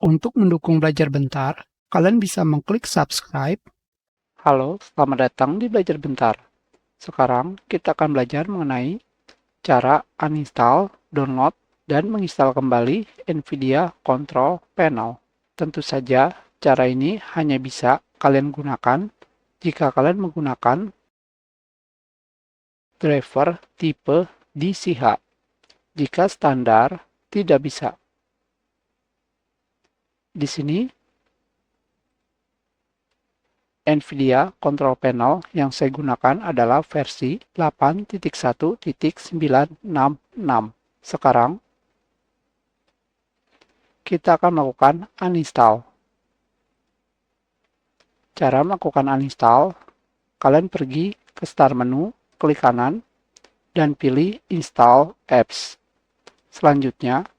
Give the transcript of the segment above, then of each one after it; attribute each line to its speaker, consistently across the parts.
Speaker 1: Untuk mendukung Belajar Bentar, kalian bisa mengklik subscribe. Halo, selamat datang di Belajar Bentar. Sekarang kita akan belajar mengenai cara uninstall, download, dan menginstal kembali NVIDIA Control Panel. Tentu saja, cara ini hanya bisa kalian gunakan jika kalian menggunakan driver tipe DCH. Jika standar, tidak bisa. Di sini, NVIDIA Control Panel yang saya gunakan adalah versi 8.1.966. Sekarang, kita akan melakukan uninstall. Cara melakukan uninstall, kalian pergi ke Start menu, klik kanan, dan pilih Install Apps. Selanjutnya,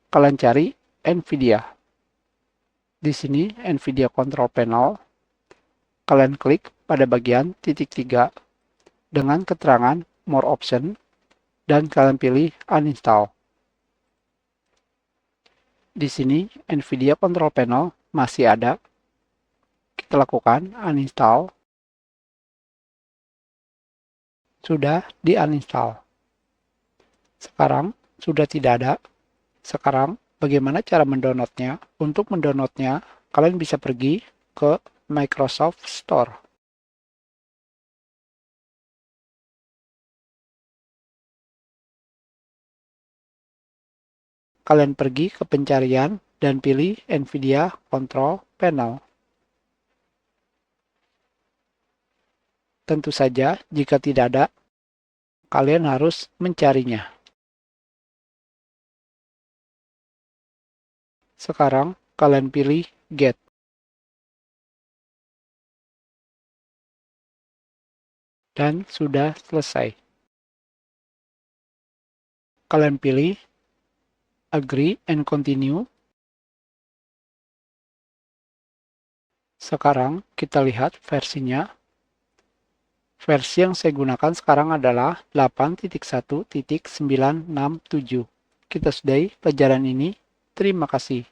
Speaker 1: kalian cari NVIDIA. Di sini NVIDIA Control Panel, kalian klik pada bagian titik 3 dengan keterangan More Option dan kalian pilih Uninstall. Di sini NVIDIA Control Panel masih ada. Kita lakukan uninstall. Sudah di-uninstall. Sekarang sudah tidak ada. Sekarang bagaimana cara mendownloadnya? Untuk mendownloadnya, kalian bisa pergi ke Microsoft Store. Kalian pergi ke pencarian dan pilih NVIDIA Control Panel. Tentu saja, jika tidak ada, kalian harus mencarinya. Sekarang, kalian pilih Get. Dan sudah selesai. Kalian pilih Agree and Continue. Sekarang, kita lihat versinya. Versi yang saya gunakan sekarang adalah 8.1.967. Kita sudahi pelajaran ini. Terima kasih.